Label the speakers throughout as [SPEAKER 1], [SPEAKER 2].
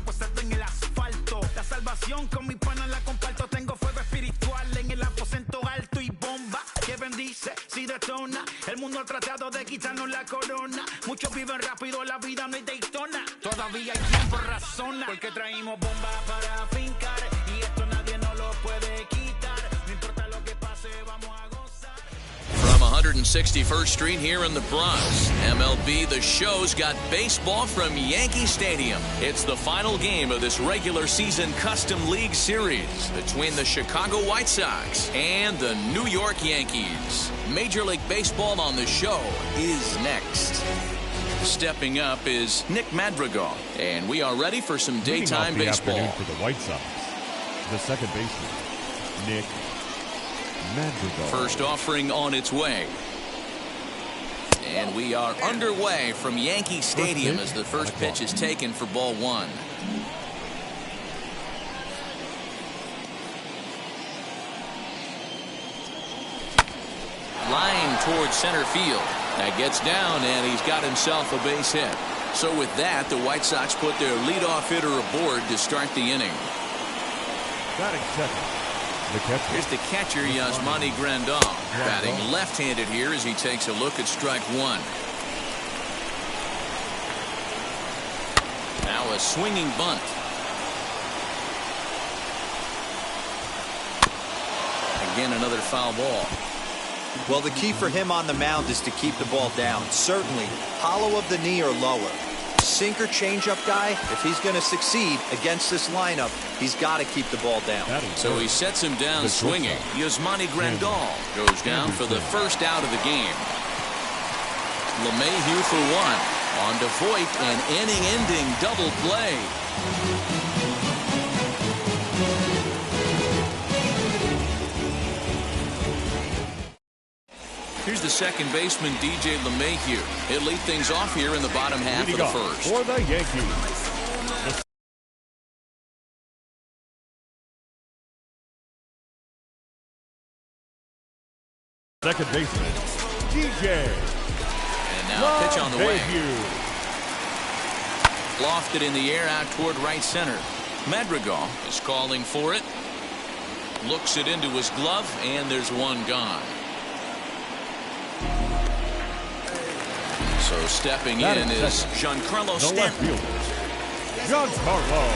[SPEAKER 1] puesto en el asfalto. La salvación con mi pana la comparto. Tengo fuego espiritual en el aposento alto y bomba que bendice si detona. El mundo ha tratado de quitarnos la corona. Muchos viven rápido, la vida no es Daytona. Todavía hay tiempo, razona, porque traímos bomba para fincar y esto nadie nos lo puede quitar. No importa lo que pase, vamos a gozar.
[SPEAKER 2] From 161st Street here in the Bronx, MLB The Show's got baseball from Yankee Stadium. It's the final game of this regular season Custom League Series between the Chicago White Sox and the New York Yankees. Major League Baseball on The Show is next. Stepping up is Nick Madrigal, and we are ready for some daytime baseball.
[SPEAKER 3] For the White Sox, the second baseman, Nick Madrigal.
[SPEAKER 2] First offering on its way. And we are underway from Yankee Stadium as the first pitch is taken for ball one. Line towards center field. That gets down, and he's got himself a base hit. So with that, the White Sox put their leadoff hitter aboard to start the inning.
[SPEAKER 3] Batting second, the catcher.
[SPEAKER 2] Here's the catcher, Yasmani Grandal. Batting left-handed here as he takes a look at strike one. Now a swinging bunt. Again, another foul ball.
[SPEAKER 4] Well, the key for him on the mound is to keep the ball down. Certainly, hollow of the knee or lower. Sinker changeup guy, if he's going to succeed against this lineup, he's got to keep the ball down.
[SPEAKER 2] So he sets him down swinging. Yasmani Grandal goes down for the first out of the game. LeMahieu for one. On to Voit, an inning-ending double play. Here's the second baseman, DJ LeMahieu. He'll lead things off here in the bottom half of the first.
[SPEAKER 3] For the Yankees, second baseman, DJ.
[SPEAKER 2] And now pitch on the way. Lofted in the air out toward right center. Madrigal is calling for it. Looks it into his glove, and there's one gone. So stepping in is Giancarlo Stanton.
[SPEAKER 3] Giancarlo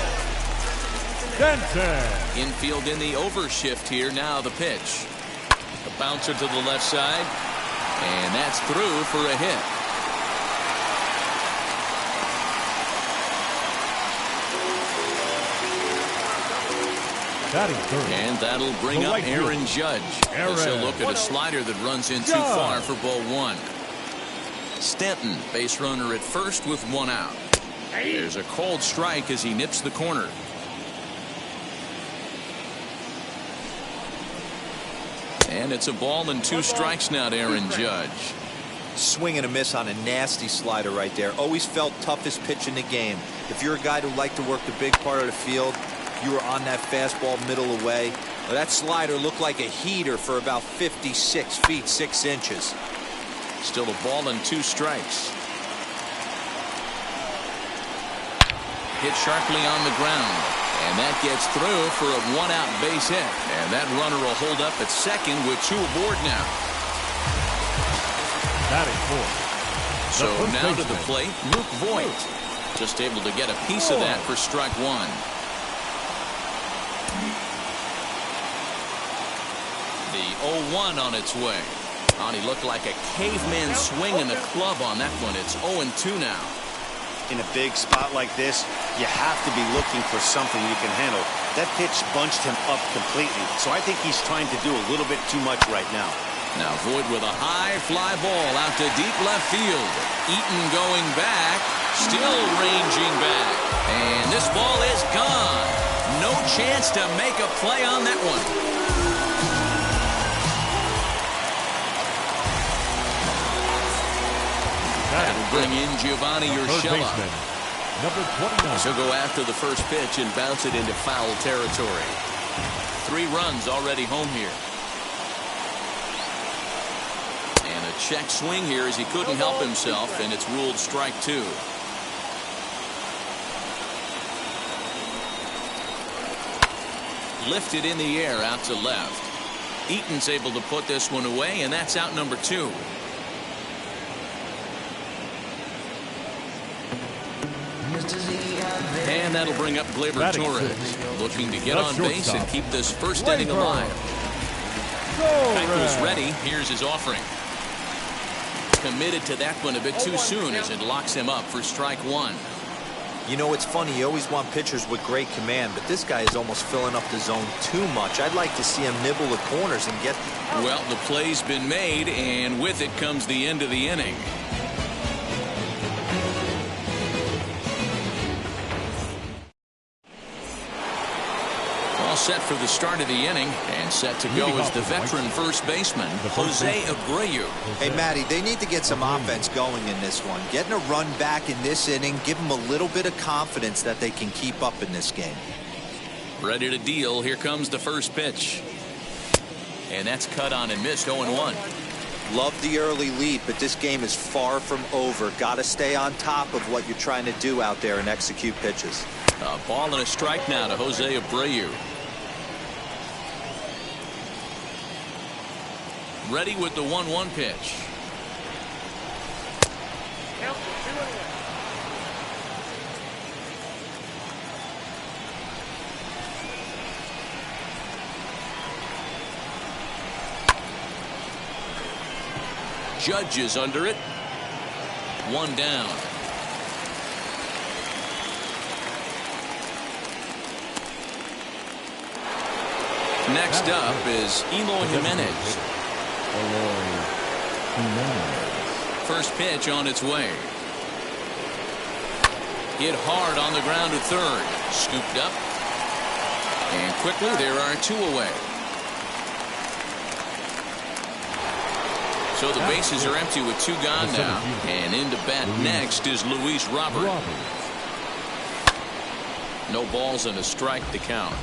[SPEAKER 3] Stanton.
[SPEAKER 2] Infield in the overshift here. Now the pitch. A bouncer to the left side. And that's through for a hit. And that'll bring up Aaron Judge. As he'll look at a slider that runs in too far for ball one. Stanton, base runner at first with one out. There's a cold strike as he nips the corner. And it's a ball and two strikes now to Aaron Judge.
[SPEAKER 4] Swing and a miss on a nasty slider right there. Always felt toughest pitch in the game. If you're a guy who liked to work the big part of the field, you were on that fastball middle away. Well, that slider looked like a heater for about 56 feet 6 inches.
[SPEAKER 2] Still a ball and two strikes. Hit sharply on the ground. And that gets through for a one-out base hit. And that runner will hold up at second with two aboard now.
[SPEAKER 3] Batting fourth.
[SPEAKER 2] So now to the plate, Luke Voit. Just able to get a piece of that for strike one. The 0-1 on its way. He looked like a caveman swinging the club on that one. It's 0-2 now.
[SPEAKER 5] In a big spot like this, you have to be looking for something you can handle. That pitch bunched him up completely, so I think he's trying to do a little bit too much right now.
[SPEAKER 2] Now Voit with a high fly ball out to deep left field. Eaton going back, still ranging back. And this ball is gone. No chance to make a play on that one. That'll bring in Giovanni Urshela.
[SPEAKER 3] Number 29.
[SPEAKER 2] He'll go after the first pitch and bounce it into foul territory. 3 runs already home here. And a check swing here as he couldn't help himself, and it's ruled strike 2. lifted in the air out to left. Eaton's able to put this one away, and that's out number 2. And that'll bring up Gleyber Torres, looking to get on base and keep this first inning alive. Keuchel's ready. Here's his offering. Committed to that one a bit too soon as it locks him up for strike 1.
[SPEAKER 4] You know, it's funny, you always want pitchers with great command, but this guy is almost filling up the zone too much. I'd like to see him nibble the corners and get...
[SPEAKER 2] Well, the play's been made, and with it comes the end of the inning. All set for the start of the inning, and set to go is the veteran first baseman, Jose Abreu.
[SPEAKER 4] Hey, Matty, they need to get some offense going in this one. Getting a run back in this inning, give them a little bit of confidence that they can keep up in this game.
[SPEAKER 2] Ready to deal. Here comes the first pitch. And that's cut on and missed. 0-1.
[SPEAKER 4] Love the early lead, but this game is far from over. Got to stay on top of what you're trying to do out there and execute pitches.
[SPEAKER 2] A ball and a strike now to Jose Abreu. Ready with the 1-1 pitch. Judge is under it. 1 down. Next up is Eloy Jimenez. First pitch on its way. Hit hard on the ground to third. Scooped up. And quickly there are 2 away. So the bases are empty with 2 gone now. And into bat next is Luis Robert. No balls and a strike to count.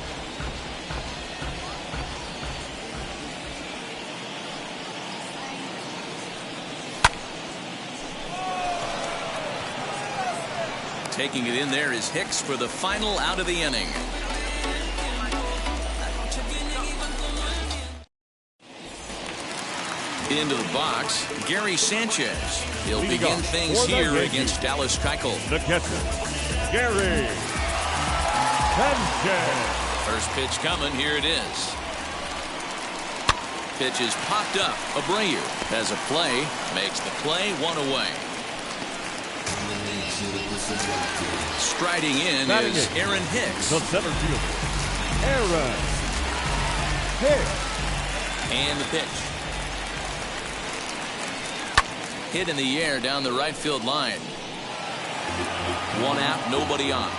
[SPEAKER 2] Taking it in there is Hicks for the final out of the inning. Into the box, Gary Sanchez. He'll begin things here against Dallas Keuchel.
[SPEAKER 3] The catcher, Gary Sanchez.
[SPEAKER 2] First pitch coming. Here it is. Pitch is popped up. Abreu has a play. Makes the play. 1 away. Striding in is Aaron Hicks.
[SPEAKER 3] The center fielder, Aaron Hicks.
[SPEAKER 2] And the pitch. Hit in the air down the right field line. 1 out, nobody on.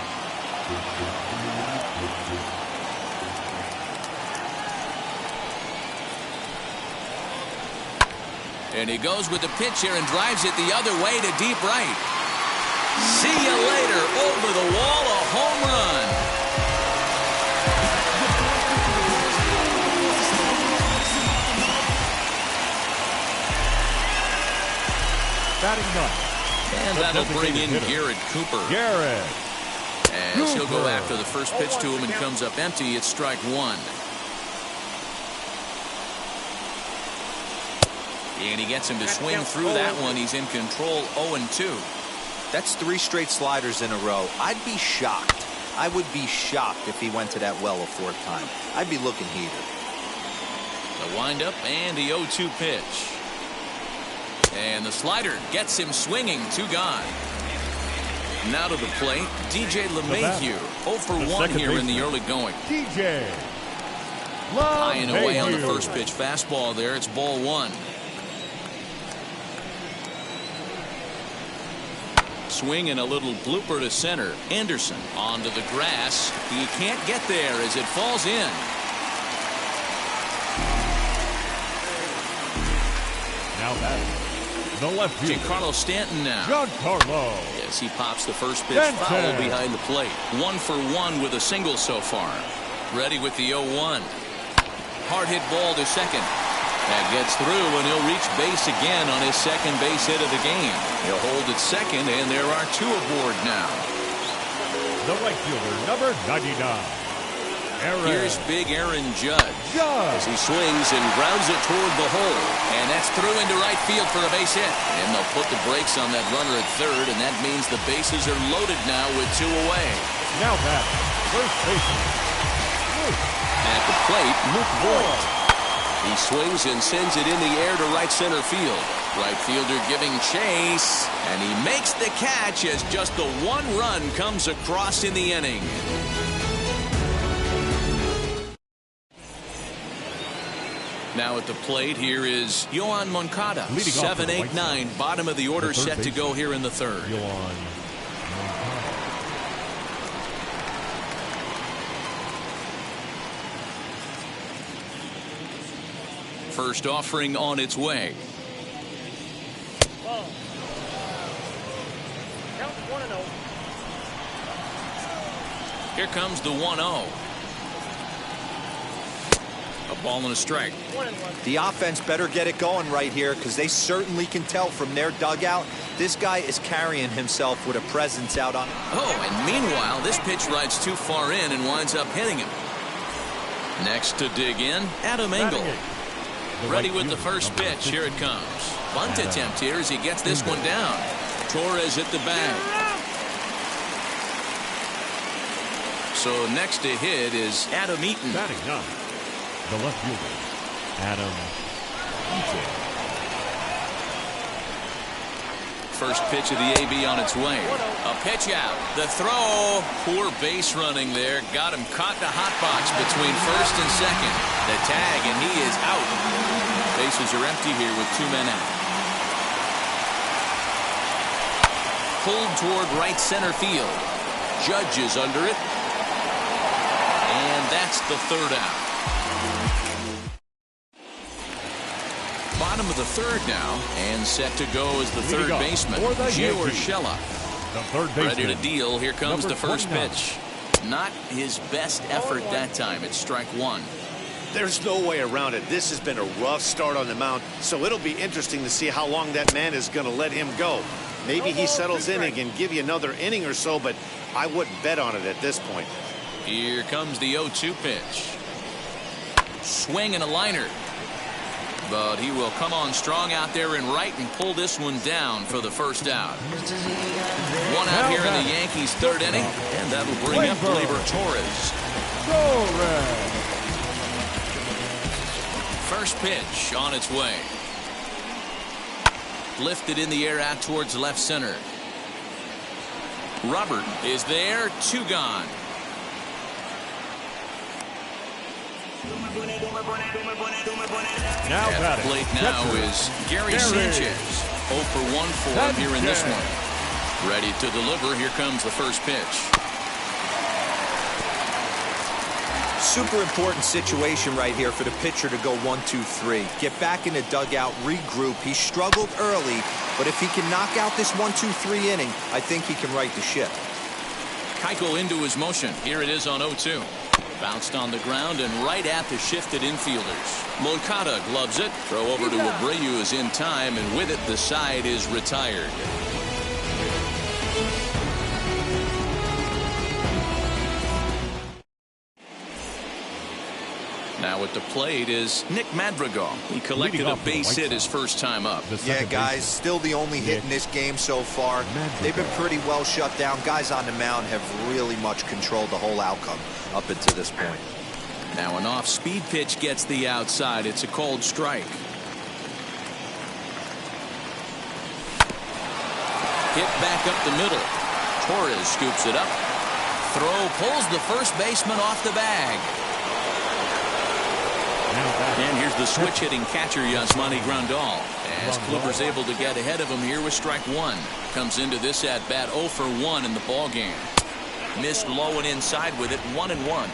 [SPEAKER 2] And he goes with the pitch here and drives it the other way to deep right. See you later. Over the wall, a home run.
[SPEAKER 3] Batting ninth.
[SPEAKER 2] And that'll bring in Garrett Cooper.
[SPEAKER 3] Garrett.
[SPEAKER 2] As he'll go after the first pitch to him and comes up empty. It's strike 1. And he gets him to swing through that one. He's in control. 0-2.
[SPEAKER 4] That's 3 straight sliders in a row. I'd be shocked. I would be shocked if he went to that well a 4th time. I'd be looking heated.
[SPEAKER 2] The windup and the 0-2 pitch. And the slider gets him swinging. 2 gone. Now to the plate, DJ LeMahieu. 0 for 1 here in the early going.
[SPEAKER 3] DJ
[SPEAKER 2] High and away on the first pitch fastball there. It's ball 1. Swing and a little blooper to center. Anderson onto the grass. He can't get there as it falls in.
[SPEAKER 3] Now batting the left fielder,
[SPEAKER 2] Giancarlo Stanton now.
[SPEAKER 3] Giancarlo.
[SPEAKER 2] Yes, he pops the first pitch foul behind the plate. 1 for 1 with a single so far. Ready with the 0-1. Hard hit ball to second. That gets through, and he'll reach base again on his second base hit of the game. He'll hold at second, and there are 2 aboard now.
[SPEAKER 3] The right fielder, number 99.
[SPEAKER 2] Here's big Aaron Judge as he swings and grounds it toward the hole. And that's through into right field for a base hit. And they'll put the brakes on that runner at third, and that means the bases are loaded now with 2 away.
[SPEAKER 3] Now back, first baseman.
[SPEAKER 2] At the plate, Luke Voigt. He swings and sends it in the air to right center field. Right fielder giving chase, and he makes the catch as just the 1 run comes across in the inning. Now at the plate, here is Yoan Moncada. 7, 8, 9, bottom of the order, set to go here in the third. First offering on its way. Here comes the 1-0. A ball and a strike.
[SPEAKER 4] The offense better get it going right here, because they certainly can tell from their dugout this guy is carrying himself with a presence out on.
[SPEAKER 2] Oh, and meanwhile, this pitch rides too far in and winds up hitting him. Next to dig in, Adam Engel. Ready with the first pitch. Here it comes. Bunt attempt here as he gets this one down. Torres at the bag. So next to hit is Adam Eaton.
[SPEAKER 3] Batting up, the left fielder, Adam Eaton.
[SPEAKER 2] First pitch of the AB on its way. A pitch out. The throw. Poor base running there. Got him caught in the hot box between first and second. The tag, and he is out. Bases are empty here with 2 men out. Pulled toward right center field. Judge is under it. And that's the third out. Bottom of the third now, and set to go as the third baseman, Gio Urshela.
[SPEAKER 3] The third baseman.
[SPEAKER 2] Ready to deal. Here comes the first pitch. Not his best effort that time. It's strike 1.
[SPEAKER 5] There's no way around it. This has been a rough start on the mound, so it'll be interesting to see how long that man is going to let him go. Maybe he settles in and can give you another inning or so, but I wouldn't bet on it at this point.
[SPEAKER 2] Here comes the 0-2 pitch. Swing and a liner. But he will come on strong out there in right and pull this one down for the first out. 1 out here in the Yankees' third inning, and that'll bring up Gleyber Torres. First pitch on its way. Lifted in the air out towards left center. Robert is there. 2 gone.
[SPEAKER 3] Now
[SPEAKER 2] at the plate now is Gary Sanchez. 0 for 1 for him here in this one. Ready to deliver. Here comes the first pitch.
[SPEAKER 4] Super important situation right here for the pitcher to go 1-2-3. Get back in the dugout, regroup. He struggled early, but if he can knock out this 1-2-3 inning, I think he can right the ship.
[SPEAKER 2] Keuchel into his motion. Here it is on 0-2. Bounced on the ground and right at the shifted infielders. Moncada gloves it. Throw over to Abreu is in time, and with it the side is retired. Now at the plate is Nick Madrigal. He collected a base hit his first time up.
[SPEAKER 4] Yeah, guys, still the only hit in this game so far. They've been pretty well shut down. Guys on the mound have really much controlled the whole outcome up until this point.
[SPEAKER 2] Now an off-speed pitch gets the outside. It's a called strike. Hit back up the middle. Torres scoops it up. Throw pulls the first baseman off the bag. And here's the switch-hitting catcher, Yasmani Grandal, as Clippers able to get ahead of him here with strike 1. Comes into this at-bat 0 for 1 in the ballgame. Missed low and inside with it, 1-1.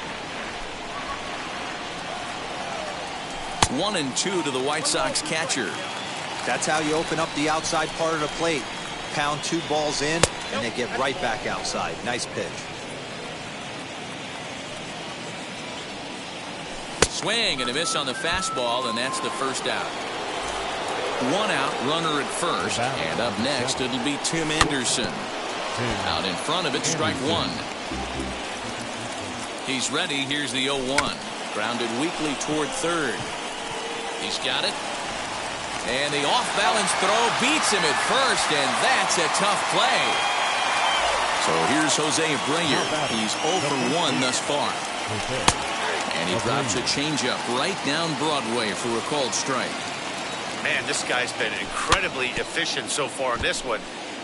[SPEAKER 2] 1-2 to the White Sox catcher.
[SPEAKER 4] That's how you open up the outside part of the plate. Pound 2 balls in, and they get right back outside. Nice pitch.
[SPEAKER 2] Swing and a miss on the fastball, and that's the first out. 1 out, runner at first, and up next it'll be Tim Anderson. Out in front of it, strike 1. He's ready. Here's the 0-1. Grounded weakly toward third. He's got it. And the off-balance throw beats him at first, and that's a tough play. So here's Jose Abreu. He's 0 for 1 thus far. And he drops a changeup right down Broadway for a called strike.
[SPEAKER 5] Man, this guy's been incredibly efficient so far in this one,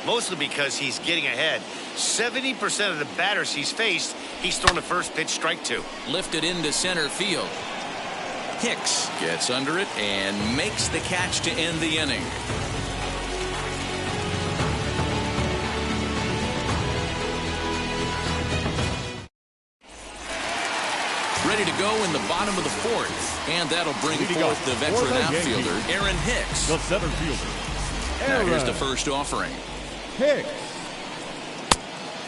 [SPEAKER 5] mostly because he's getting ahead. 70% of the batters he's faced, he's thrown the first pitch strike to.
[SPEAKER 2] Lifted into center field. Hicks gets under it and makes the catch to end the inning. Ready to go in the bottom of the fourth, and that'll bring forth the veteran outfielder, Aaron Hicks.
[SPEAKER 3] The center fielder.
[SPEAKER 2] Now here's the first offering.
[SPEAKER 3] Hicks.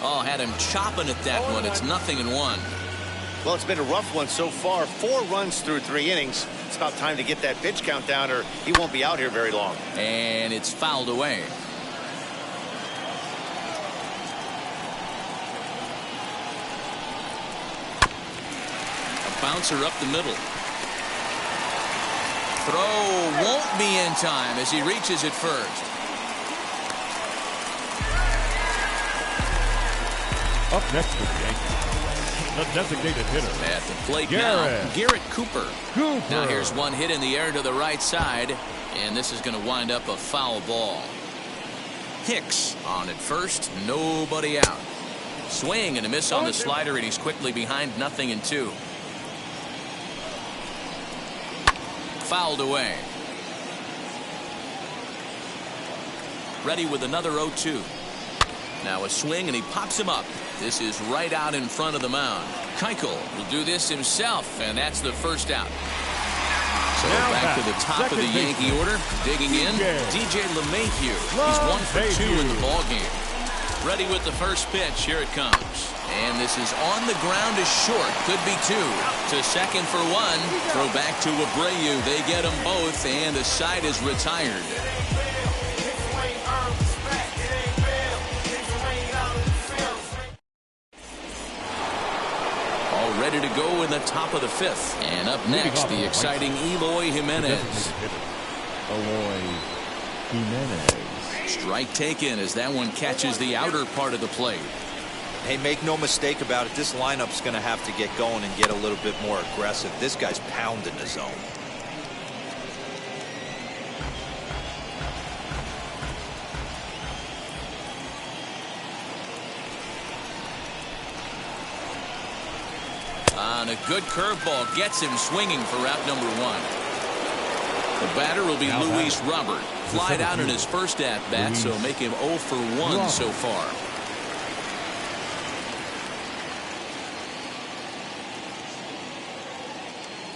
[SPEAKER 2] Oh, had him chopping at that one. It's 0-1.
[SPEAKER 5] Well, it's been a rough one so far. 4 runs through 3 innings. It's about time to get that pitch count down, or he won't be out here very long.
[SPEAKER 2] And it's fouled away. A bouncer up the middle. Throw won't be in time as he reaches it first.
[SPEAKER 3] Up next for the Yankees, the designated hitter.
[SPEAKER 2] At the plate now, Garrett Cooper. Now here's one hit in the air to the right side, and this is going to wind up a foul ball. Hicks on at first, nobody out. Swing and a miss on the slider, and he's quickly behind 0-2. Fouled away. Ready with another 0-2. Now a swing, and he pops him up. This is right out in front of the mound. Keuchel will do this himself, and that's the first out. So
[SPEAKER 3] now
[SPEAKER 2] back to the top of the Yankee order. Digging in, DJ LeMahieu. He's 1 for 2 in the ballgame. Ready with the first pitch. Here it comes. And this is on the ground is short. Could be 2. To second for 1. Throw back to Abreu. They get them both, and the side is retired. Ready to go in the top of the 5th. And up next, the exciting Eloy Jimenez.
[SPEAKER 3] Eloy Jimenez.
[SPEAKER 2] Strike taken as that one catches the outer part of the plate.
[SPEAKER 4] Hey, make no mistake about it. This lineup's going to have to get going and get a little bit more aggressive. This guy's pounding the zone.
[SPEAKER 2] On a good curveball, gets him swinging for out number 1. The batter will be Luis Robert. Flied out in his first at-bat, so make him 0 for 1 so far.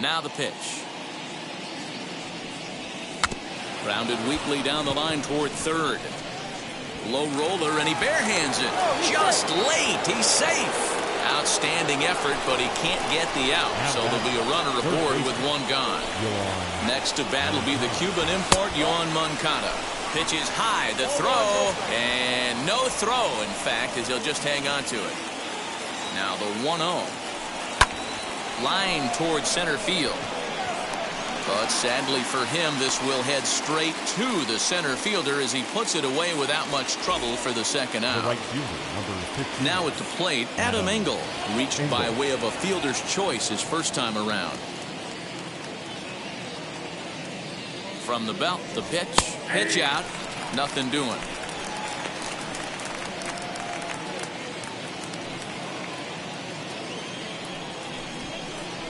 [SPEAKER 2] Now the pitch. Grounded weakly down the line toward third. Low roller, and he barehands it. Just late. He's safe. Outstanding effort, but he can't get the out, so there'll be a runner aboard with 1 gone. Next to bat will be the Cuban import, Yoan Moncada. Pitches high, the throw, and no throw, in fact, as he'll just hang on to it. Now the 1-0. Line towards center field. But sadly for him, this will head straight to the center fielder as he puts it away without much trouble for the second out.
[SPEAKER 3] Right fielder, number 15.
[SPEAKER 2] Now at the plate, Adam Engel, reached by way of a fielder's choice his first time around. From the belt, the pitch out, nothing doing.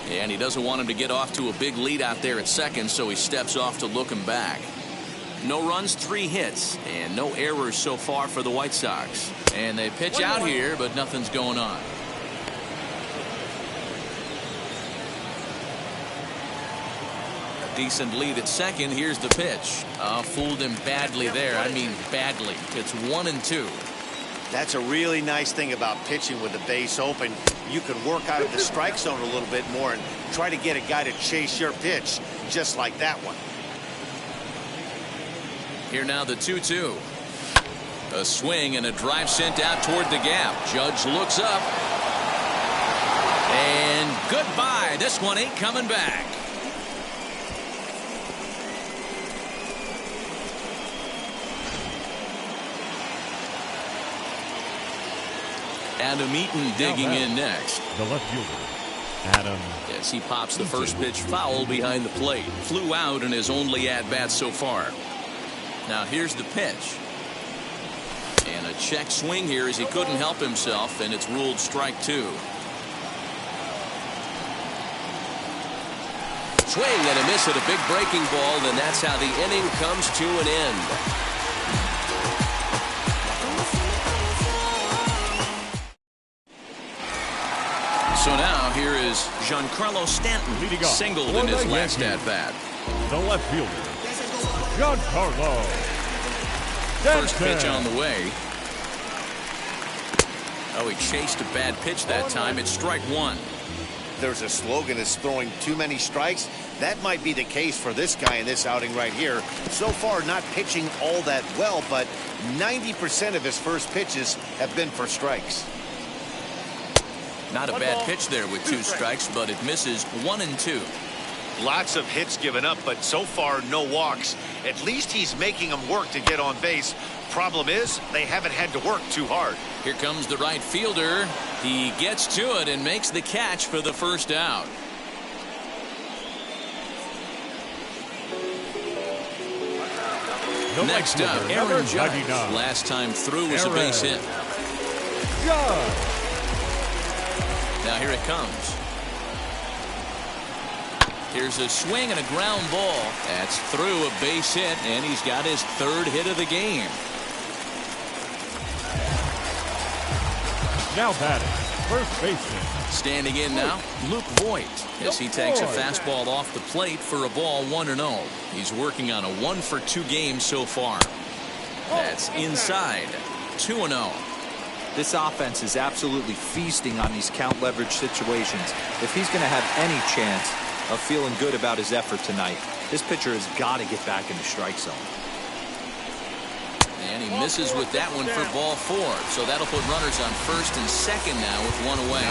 [SPEAKER 2] And he doesn't want him to get off to a big lead out there at second, so he steps off to look him back. No runs, 3 hits, and no errors so far for the White Sox. And they pitch out here, but nothing's going on. A decent lead at second. Here's the pitch. Fooled him badly there. I mean badly. It's 1-2.
[SPEAKER 5] That's a really nice thing about pitching with the base open. You can work out of the strike zone a little bit more and try to get a guy to chase your pitch, just like that one.
[SPEAKER 2] Here now the 2-2. A swing and a drive sent out toward the gap. Judge looks up. And Goodbye. This one ain't coming back. Adam Eaton digging in next.
[SPEAKER 3] The left fielder, Adam.
[SPEAKER 2] Yes, he pops the first pitch foul behind the plate. Flew out in his only at-bat so far. Now here's the pitch. And a check swing here as he couldn't help himself, and it's ruled strike 2. Swing and a miss at a big breaking ball, and that's how the inning comes to an end. So now here is Giancarlo Stanton,
[SPEAKER 3] leading off
[SPEAKER 2] singled in his last at-bat.
[SPEAKER 3] The left fielder, Giancarlo Stanton.
[SPEAKER 2] First pitch on the way. Oh, he chased a bad pitch that time. It's strike 1.
[SPEAKER 5] There's a slogan, is throwing too many strikes. That might be the case for this guy in this outing right here. So far, not pitching all that well, but 90% of his first pitches have been for strikes.
[SPEAKER 2] Not a bad pitch there with 2 strikes, but it misses 1 and 2.
[SPEAKER 5] Lots of hits given up, but so far no walks. At least he's making them work to get on base. Problem is, they haven't had to work too hard.
[SPEAKER 2] Here comes the right fielder. He gets to it and makes the catch for the first out. Next up, Aaron Judge. Last time through was a base hit. Now here it comes. Here's a swing and a ground ball. That's through, a base hit, and he's got his 3rd hit of the game.
[SPEAKER 3] Now batting, first baseman.
[SPEAKER 2] Standing in now, Luke Voigt, as he takes a fastball off the plate for a ball 1-0. He's working on a 1-for-2 game so far. That's inside, 2-0.
[SPEAKER 4] This offense is absolutely feasting on these count leverage situations. If he's going to have any chance of feeling good about his effort tonight, this pitcher has got to get back in the strike zone.
[SPEAKER 2] And he misses with that one for ball 4. So that'll put runners on first and second now with 1 away.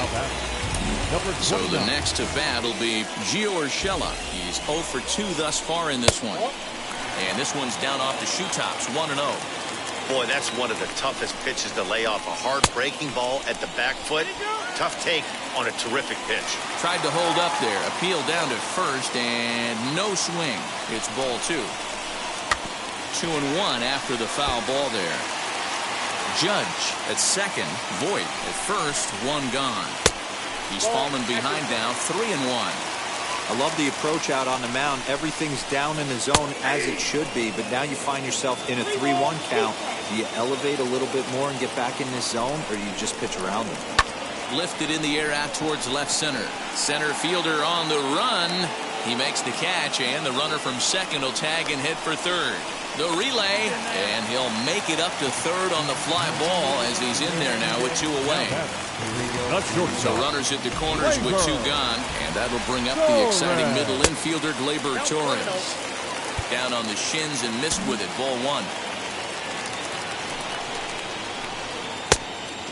[SPEAKER 2] So the next to bat will be Gio Urshela. He's 0 for 2 thus far in this one. And this one's down off the shoe tops, 1-0.
[SPEAKER 5] Boy, that's one of the toughest pitches to lay off. A hard breaking ball at the back foot. Tough take on a terrific pitch.
[SPEAKER 2] Tried to hold up there. Appeal down to first and no swing. It's ball 2. 2-1 after the foul ball there. Judge at second. Voigt at first. 1 gone. He's fallen behind now. 3-1.
[SPEAKER 4] I love the approach out on the mound. Everything's down in the zone as it should be, but now you find yourself in a 3-1 count. Do you elevate a little bit more and get back in this zone, or do you just pitch around them?
[SPEAKER 2] Lifted in the air out towards left center. Center fielder on the run. He makes the catch, and the runner from second will tag and hit for third. The relay, and he'll make it up to third on the fly ball as he's in there now with 2 away. So runners at the corners with 2 gone, and that'll bring up the exciting middle infielder Gleyber Torres. Down on the shins and missed with it, ball 1.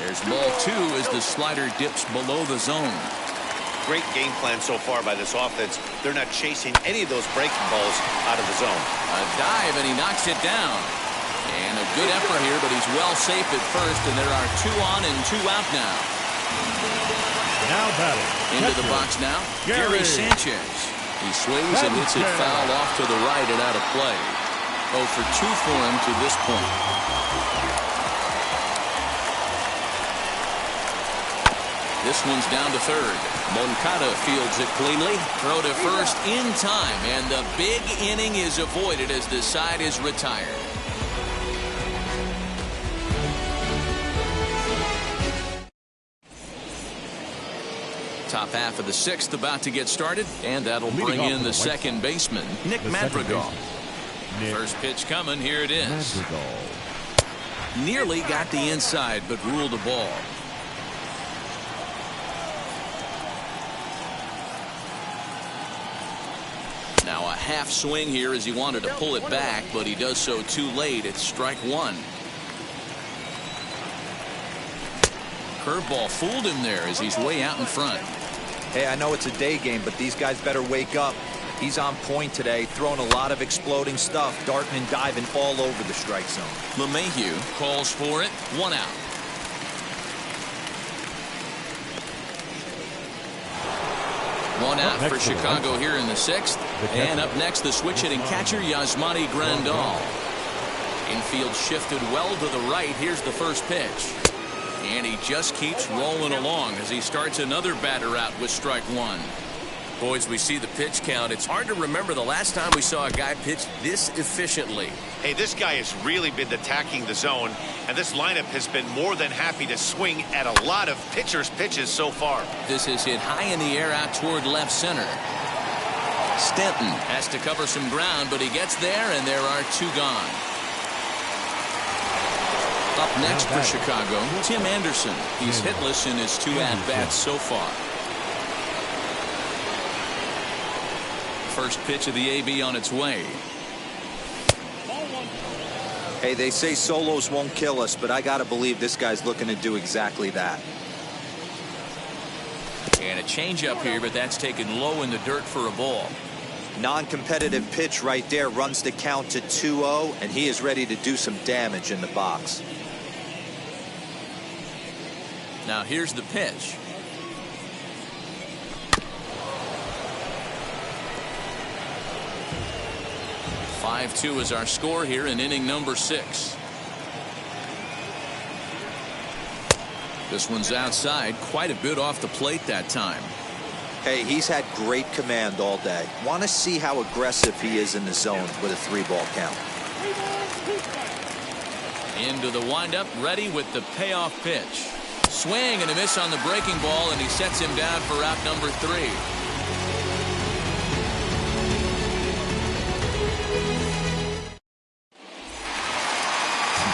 [SPEAKER 2] There's ball 2 as the slider dips below the zone.
[SPEAKER 5] Great game plan so far by this offense. They're not chasing any of those breaking balls out of the zone.
[SPEAKER 2] A dive, and he knocks it down. And a good effort here, but he's well safe at first, and there are 2 on and 2 out now.
[SPEAKER 3] Now batting.
[SPEAKER 2] Into the box now, Gary Sanchez. He swings and hits it foul off to the right and out of play. 0 for 2 for him to this point. This one's down to third. Moncada fields it cleanly. Throw to first in time, and the big inning is avoided as the side is retired. Top half of the 6th about to get started, and that'll bring in the second baseman, Nick Madrigal. First pitch coming, here it is. Nearly got the inside, but ruled a ball. Now a half swing here as he wanted to pull it back, but he does so too late. It's strike 1. Curveball fooled him there as he's way out in front.
[SPEAKER 4] Hey, I know it's a day game, but these guys better wake up. He's on point today, throwing a lot of exploding stuff, darting and diving all over the strike zone.
[SPEAKER 2] LeMahieu calls for it. 1 out. One out for Chicago here in the 6th. And up next, the switch-hitting catcher, Yasmani Grandal. Infield shifted well to the right. Here's the first pitch. And he just keeps rolling along as he starts another batter out with strike 1.
[SPEAKER 6] Boys, we see the pitch count. It's hard to remember the last time we saw a guy pitch this efficiently.
[SPEAKER 5] Hey, this guy has really been attacking the zone, and this lineup has been more than happy to swing at a lot of pitchers' pitches so far.
[SPEAKER 2] This is hit high in the air out toward left center. Stanton has to cover some ground, but he gets there, and there are 2 gone. Up next for Chicago, Tim Anderson. He's hitless in his 2 at-bats so far. First pitch of the AB on its way.
[SPEAKER 4] Hey, they say solos won't kill us, but I gotta believe this guy's looking to do exactly that.
[SPEAKER 2] And a changeup here, but that's taken low in the dirt for a ball.
[SPEAKER 4] Non-competitive pitch right there, runs the count to 2-0, and he is ready to do some damage in the box.
[SPEAKER 2] Now here's the pitch. 5-2 is our score here in inning number 6. This one's outside, quite a bit off the plate that time.
[SPEAKER 4] Hey, he's had great command all day. Want to see how aggressive he is in the zone with a 3-ball count.
[SPEAKER 2] Into the windup, ready with the payoff pitch. Swing and a miss on the breaking ball, and he sets him down for out number 3.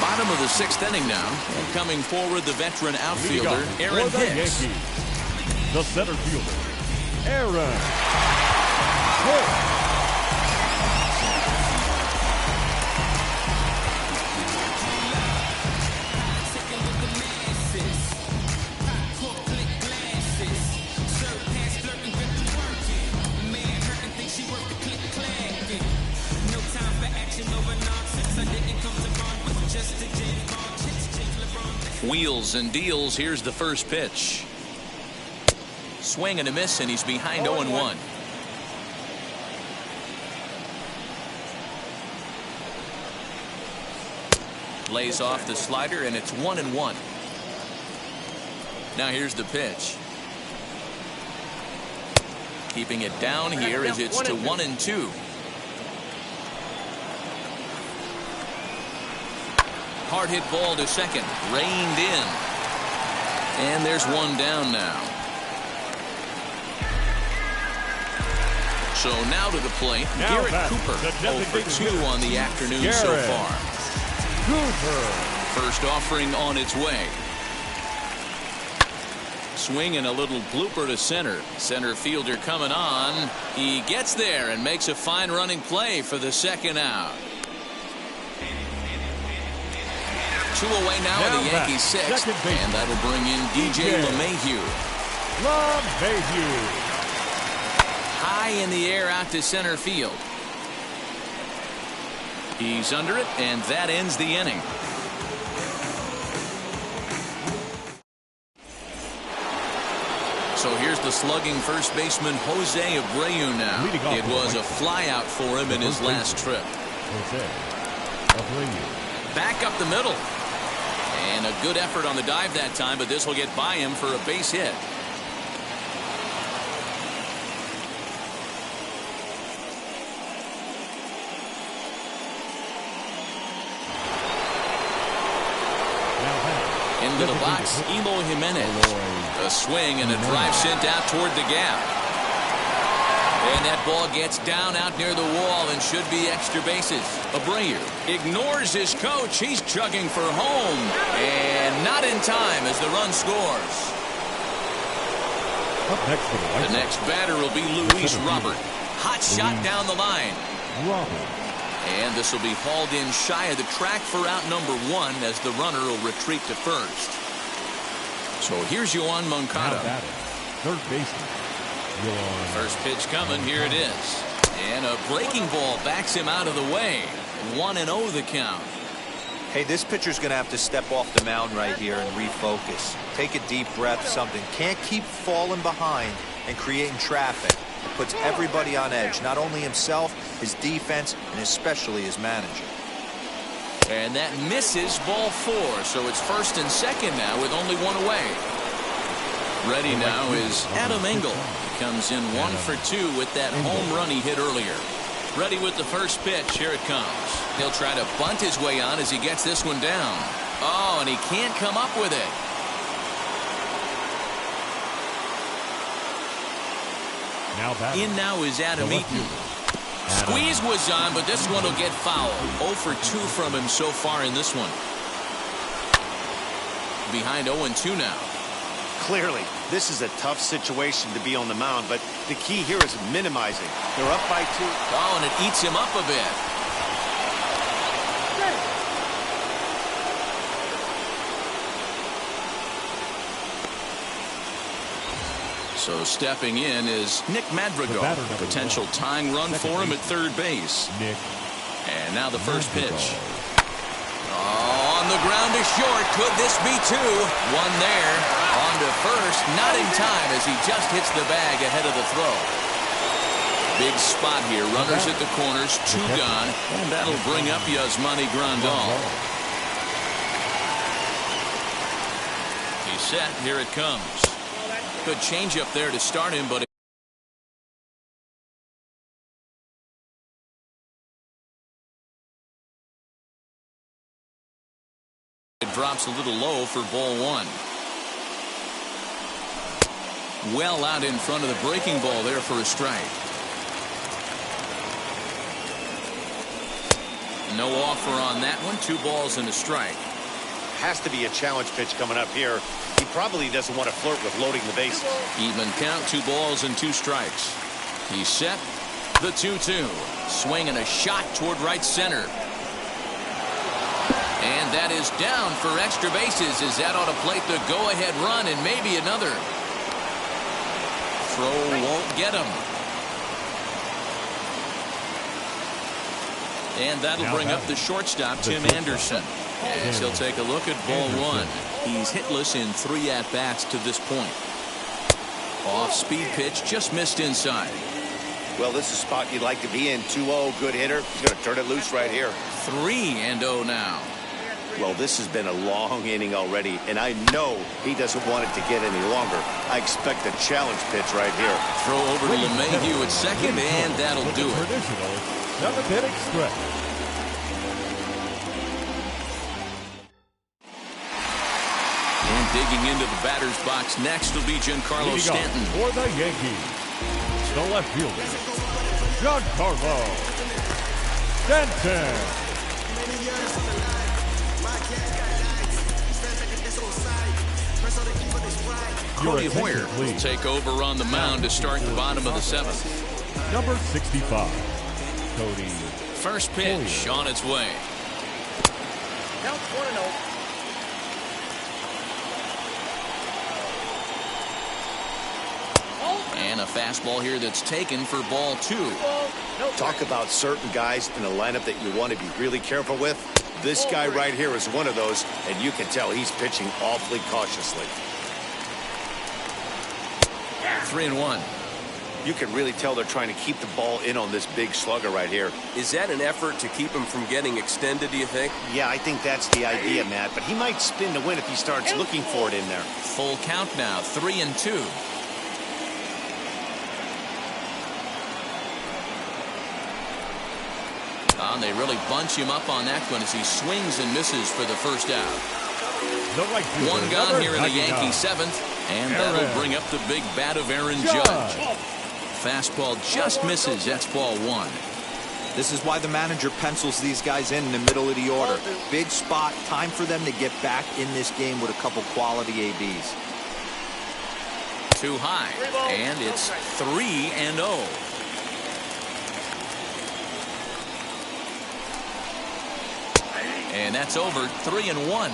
[SPEAKER 2] Bottom of the 6th inning now, and coming forward the veteran outfielder Aaron Hicks.
[SPEAKER 3] The center fielder, Aaron Hicks.
[SPEAKER 2] Wheels and deals. Here's the first pitch. Swing and a miss, and he's behind 0-1. Lays off the slider, and it's 1-1. Now here's the pitch. Keeping it down here as it's to 1-2. Hard hit ball to second, reined in, and there's one down now. So now to the plate, Garrett Cooper, 0 for 2 on the afternoon so far.
[SPEAKER 3] Cooper.
[SPEAKER 2] First offering on its way. Swing and a little blooper to center. Center fielder coming on. He gets there and makes a fine running play for the 2nd out. 2 away now in the Yankees 6th, and that'll bring in DJ LeMahieu. High in the air out to center field. He's under it, and that ends the inning. So here's the slugging first baseman Jose Abreu now. It was a flyout for him in his last trip. Back up the middle. And a good effort on the dive that time, but this will get by him for a base hit. Into the box, Elo Jimenez. A swing and a drive sent out toward the gap. And that ball gets down out near the wall and should be extra bases. Abreu ignores his coach. He's chugging for home. And not in time as the run scores.
[SPEAKER 3] Up next for
[SPEAKER 2] the next batter will be Luis Robert. Hot shot down the line. And this will be hauled in shy of the track for out number 1 as the runner will retreat to first. So here's Yoan Moncada.
[SPEAKER 3] Third baseman,
[SPEAKER 2] First pitch coming. Here it is. And a breaking ball backs him out of the way. 1-0 the count.
[SPEAKER 4] Hey, this pitcher's going to have to step off the mound right here and refocus. Take a deep breath, something. Can't keep falling behind and creating traffic. It puts everybody on edge, not only himself, his defense, and especially his manager.
[SPEAKER 2] And that misses ball 4, so it's first and second now with only one away. Ready now is Adam Engel. Comes in 1 for 2 with that home run he hit earlier. Ready with the first pitch. Here it comes. He'll try to bunt his way on as he gets this one down. Oh, and he can't come up with it. In now is Adam Eaton. Squeeze was on, but this one will get fouled. 0 for 2 from him so far in this one. Behind 0-2 now.
[SPEAKER 5] Clearly, this is a tough situation to be on the mound, but the key here is minimizing. They're up by 2.
[SPEAKER 2] Oh, and it eats him up a bit. So stepping in is Nick Madrigal. Potential tying run for him at third base. And now the first pitch. Oh, on the ground is short. Could this be 2? One there. On to first. Not in time as he just hits the bag ahead of the throw. Big spot here. Runners at the corners. 2 gone. And that'll bring up Yasmani Grandal. He's set. Here it comes. Good change up there to start him, but it drops a little low for ball 1. Well out in front of the breaking ball there for a strike. No offer on that one. 2 balls and a strike.
[SPEAKER 5] Has to be a challenge pitch coming up here. He probably doesn't want to flirt with loading the bases.
[SPEAKER 2] Even count. 2 balls and 2 strikes. He's set. The 2-2. Swing and a shot toward right center. And that is down for extra bases as that ought to plate the go-ahead run and maybe another. Throw won't get him. And that'll bring up the shortstop, Tim Anderson. As he'll take a look at ball 1. He's hitless in 3 at-bats to this point. Off-speed pitch, just missed inside.
[SPEAKER 5] Well, this is a spot you'd like to be in. 2-0, good hitter. He's going to turn it loose right here.
[SPEAKER 2] 3-0 now.
[SPEAKER 5] Well, this has been a long inning already, and I know he doesn't want it to get any longer. I expect a challenge pitch right here.
[SPEAKER 2] Throw over to LeMahieu at second, and that'll do it.
[SPEAKER 3] Traditional 7-inning stretch.
[SPEAKER 2] And digging into the batter's box next will be Giancarlo Stanton.
[SPEAKER 3] For the Yankees, the left fielder, Giancarlo Stanton.
[SPEAKER 2] Cody Hoyer will take over on the mound to start the bottom of the 7th.
[SPEAKER 3] Number 65, Cody.
[SPEAKER 2] First pitch on its way.
[SPEAKER 5] Count 1-0.
[SPEAKER 2] And a fastball here that's taken for ball 2.
[SPEAKER 5] Talk about certain guys in the lineup that you want to be really careful with. This guy right here is one of those, and you can tell he's pitching awfully cautiously.
[SPEAKER 2] 3-1.
[SPEAKER 5] You can really tell they're trying to keep the ball in on this big slugger right here.
[SPEAKER 6] Is that an effort to keep him from getting extended, do you think?
[SPEAKER 5] Yeah, I think that's the idea, Matt, but he might spin to win if he starts looking for it in there.
[SPEAKER 2] Full count now, 3-2. And they really bunch him up on that one as he swings and misses for the first out. One gone here in the Yankee 7th, and that'll bring up the big bat of Aaron Judge. Fastball just misses. That's ball 1.
[SPEAKER 4] This is why the manager pencils these guys in the middle of the order. Big spot. Time for them to get back in this game with a couple quality ABs.
[SPEAKER 2] Too high, and it's 3-0. And that's over. 3-1.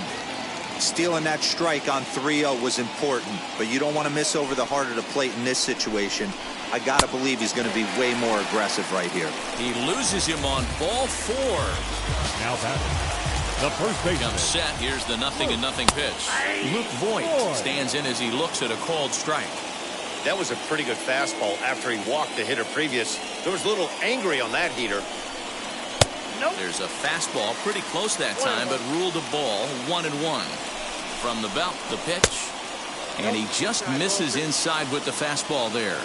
[SPEAKER 4] Stealing that strike on 3-0 was important, but you don't want to miss over the heart of the plate in this situation. I gotta believe he's going to be way more aggressive right here.
[SPEAKER 2] He loses him on ball 4.
[SPEAKER 3] Now batting, the first baseman.
[SPEAKER 2] Comes set. Here's the 0-0 pitch. Luke Voigt stands in as he looks at a called strike.
[SPEAKER 5] That was a pretty good fastball after he walked the hitter previous. There was a little angry on that heater.
[SPEAKER 2] There's a fastball pretty close that time, but ruled a ball. 1-1. From the belt, the pitch. And he just misses inside with the fastball there.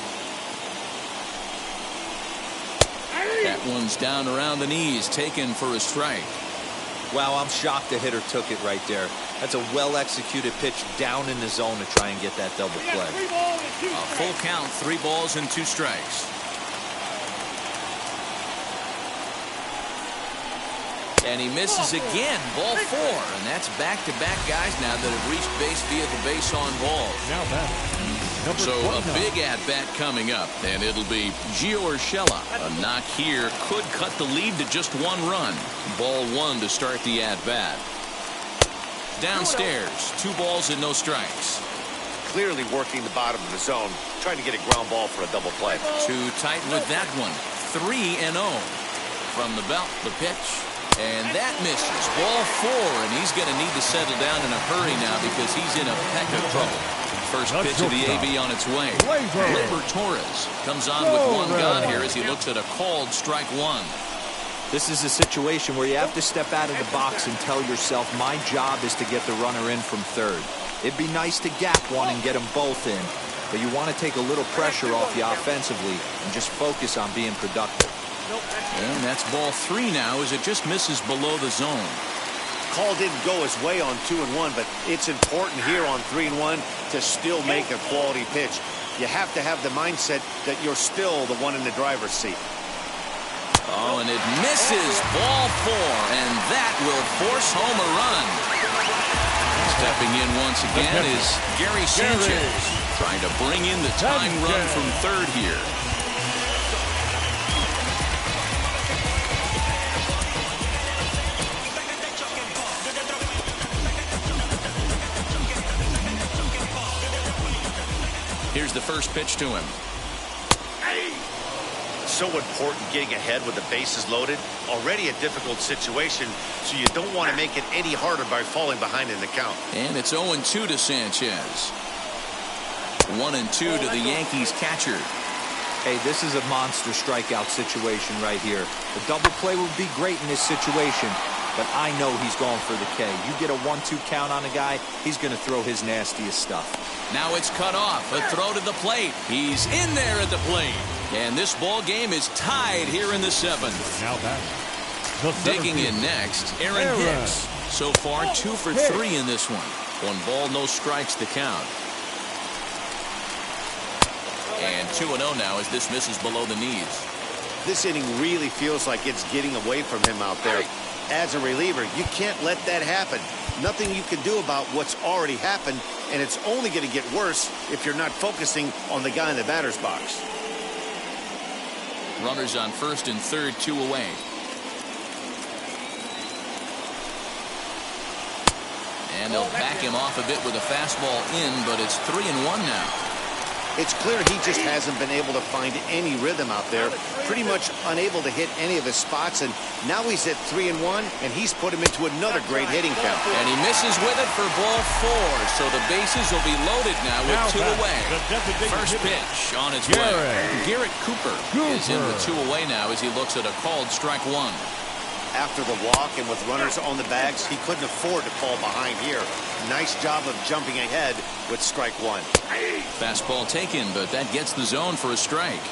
[SPEAKER 2] That one's down around the knees, taken for a strike.
[SPEAKER 4] Wow, I'm shocked the hitter took it right there. That's a well-executed pitch down in the zone to try and get that double play.
[SPEAKER 2] A full count, 3 balls and 2 strikes. And he misses again, ball 4. And that's back-to-back guys now that have reached base via the base on balls.
[SPEAKER 3] Now batting, number
[SPEAKER 2] So
[SPEAKER 3] 29.
[SPEAKER 2] a big at-bat coming up, and it'll be Gio Urshela. A knock here could cut the lead to just 1 run. Ball 1 to start the at-bat. Downstairs, 2 balls and no strikes.
[SPEAKER 5] Clearly working the bottom of the zone, trying to get a ground ball for a double play.
[SPEAKER 2] Too tight with that one. 3-0. From the belt, the pitch. And that misses. Ball 4, and he's going to need to settle down in a hurry now because he's in a peck of trouble. First pitch of the AB on its way. Gleyber Torres comes on with 1 gone here as he looks at a called strike 1.
[SPEAKER 4] This is a situation where you have to step out of the box and tell yourself, my job is to get the runner in from third. It'd be nice to gap one and get them both in, but you want to take a little pressure off you offensively and just focus on being productive.
[SPEAKER 2] And that's ball 3 now as it just misses below the zone.
[SPEAKER 5] Call didn't go his way on 2-1, but it's important here on 3-1 to still make a quality pitch. You have to have the mindset that you're still the one in the driver's seat.
[SPEAKER 2] Oh, and it misses. Ball 4, and that will force home a run. Stepping in once again is Gary Sanchez, trying to bring in the tying run from third here. Here's the first pitch to him.
[SPEAKER 5] So important getting ahead with the bases loaded. Already a difficult situation, so you don't want to make it any harder by falling behind in the count.
[SPEAKER 2] And it's 0-2 to Sanchez. 1-2 to the Yankees catcher.
[SPEAKER 4] Hey, this is a monster strikeout situation right here. The double play would be great in this situation, but I know he's going for the K. You get a 1-2 count on a guy, he's going to throw his nastiest stuff.
[SPEAKER 2] Now it's cut off. A throw to the plate. He's in there at the plate. And this ball game is tied here in the 7th.
[SPEAKER 3] Now batting,
[SPEAKER 2] Digging in next, Aaron Hicks. So far, 2 for 3 in this one. 1 ball, no strikes to count. And 2-0 now as this misses below the knees.
[SPEAKER 5] This inning really feels like it's getting away from him out there. As a reliever, you can't let that happen. Nothing you can do about what's already happened, and it's only going to get worse if you're not focusing on the guy in the batter's box.
[SPEAKER 2] Runners on first and third, 2 away. And they'll back him off a bit with a fastball in, but it's 3-1 now.
[SPEAKER 5] It's clear he just hasn't been able to find any rhythm out there. Pretty much unable to hit any of his spots, and now he's at 3-1, and he's put him into another great hitting count.
[SPEAKER 2] And he misses with it for ball 4, so the bases will be loaded now with 2 away. First pitch on its way. Garrett Cooper is in the 2 away now as he looks at a called strike 1.
[SPEAKER 5] After the walk and with runners on the bags, he couldn't afford to fall behind here. Nice job of jumping ahead with strike 1.
[SPEAKER 2] Fastball taken, but that gets the zone for a strike.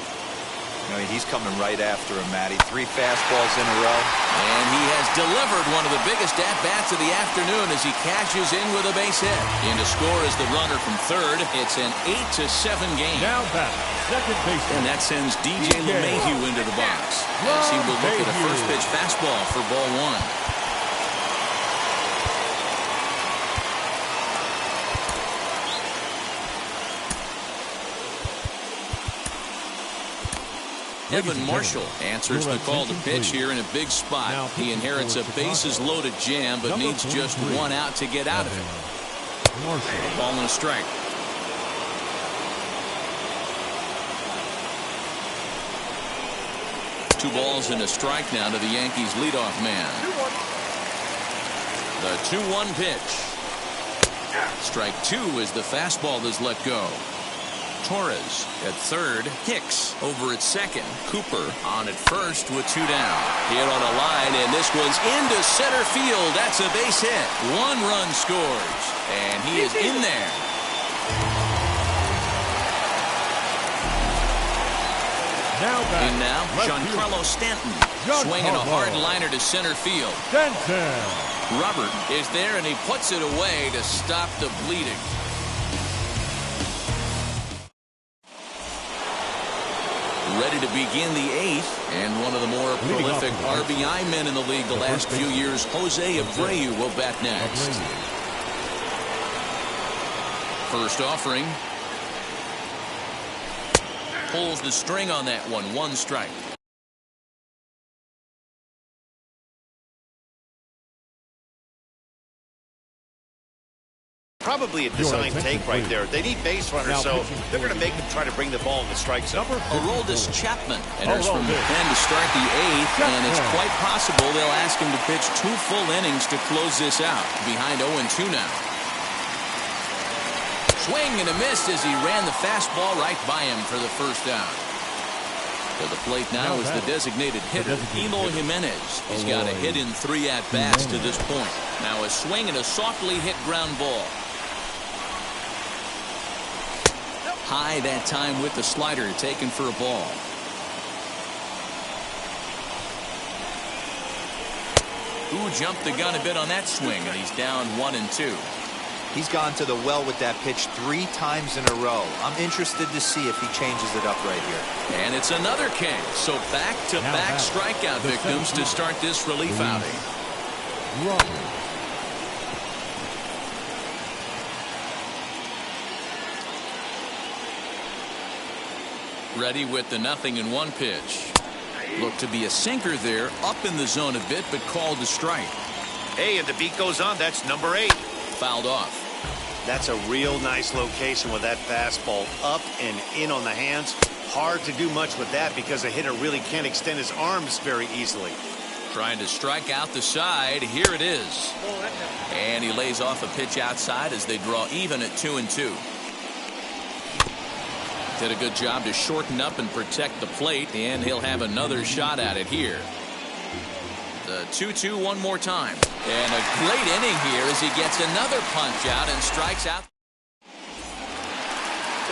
[SPEAKER 4] You know, he's coming right after him, Matty. 3 fastballs in a row.
[SPEAKER 2] And he has delivered one of the biggest at-bats of the afternoon as he cashes in with a base hit. In to score is the runner from third. It's an 8-7 game.
[SPEAKER 3] Now back, second baseman.
[SPEAKER 2] And that sends DJ LeMahieu into the box as he will look at a first pitch fastball for ball 1. Evan Marshall answers the call to pitch here in a big spot. He inherits a bases-loaded jam, but needs just 1 out to get out of it. Ball and a strike. 2 balls and a strike now to the Yankees leadoff man. The 2-1 pitch. Strike 2 as the fastball is let go. Torres at third. Hicks over at second. Cooper on at first with 2 down. Hit on a line, and this one's into center field. That's a base hit. 1 run scores, and he is in there. Now Giancarlo Stanton swinging a hard liner to center field. Robert is there, and he puts it away to stop the bleeding. Ready to begin the 8th, and one of the more prolific RBI men in the league the last few years, Jose Abreu, will bat next. First offering. Pulls the string on that one. 1 strike.
[SPEAKER 5] Probably a design take right there. They need base runners, so they're going to make them try to bring the ball in the strike zone.
[SPEAKER 2] Aroldis Chapman enters from the pen to start the 8th, and it's quite possible they'll ask him to pitch 2 full innings to close this out. Behind 0-2 now. Swing and a miss as he ran the fastball right by him for the first out. To the plate now is the designated hitter, Eloy Jimenez. He's got a hit in 3 at-bats to this point. Now a swing and a softly hit ground ball. High that time with the slider, taken for a ball. Ooh, jumped the gun a bit on that swing, and he's down 1-2.
[SPEAKER 4] He's gone to the well with that pitch 3 times in a row. I'm interested to see if he changes it up right here.
[SPEAKER 2] And it's another case. So back-to-back strikeout victims to start this relief outing. Ready with the 0-1 pitch. Looked to be a sinker there, up in the zone a bit, but called a strike.
[SPEAKER 5] Hey, and the beat goes on. That's number 8.
[SPEAKER 2] Fouled off.
[SPEAKER 5] That's a real nice location with that fastball up and in on the hands. Hard to do much with that because a hitter really can't extend his arms very easily.
[SPEAKER 2] Trying to strike out the side. Here it is. And he lays off a pitch outside as they draw even at 2-2. Did a good job to shorten up and protect the plate, and he'll have another shot at it here. The 2-2 one more time. And a great inning here as he gets another punch out and strikes out.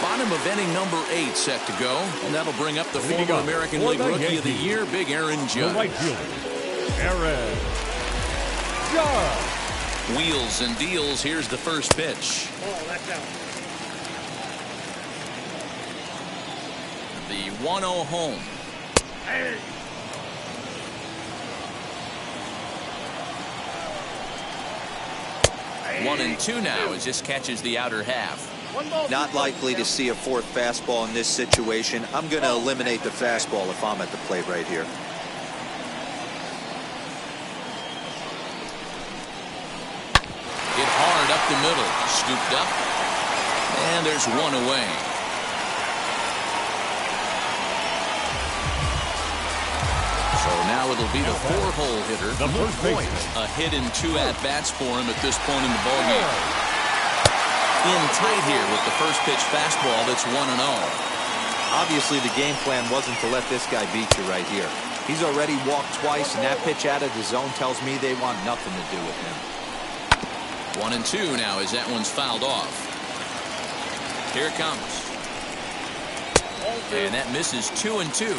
[SPEAKER 2] Bottom of inning number 8 set to go, and that'll bring up the former American League Rookie of the Year, Big Aaron Judge.
[SPEAKER 3] Right fielder, Aaron Judge.
[SPEAKER 2] Wheels and deals. Here's the first pitch. The 1-0 home. 1-2 now as this catches the outer half.
[SPEAKER 4] Not likely to see a 4th fastball in this situation. I'm going to eliminate the fastball if I'm at the plate right here.
[SPEAKER 2] Hit hard up the middle. Scooped up. And there's 1 away. So now it'll be the 4-hole hitter, Luke Voigt. A hit in 2 at-bats for him at this point in the ballgame. In tight here with the first pitch fastball that's 1-0.
[SPEAKER 4] Obviously, the game plan wasn't to let this guy beat you right here. He's already walked twice, and that pitch out of the zone tells me they want nothing to do with him.
[SPEAKER 2] 1-2 now as that one's fouled off. Here it comes. And that misses 2-2.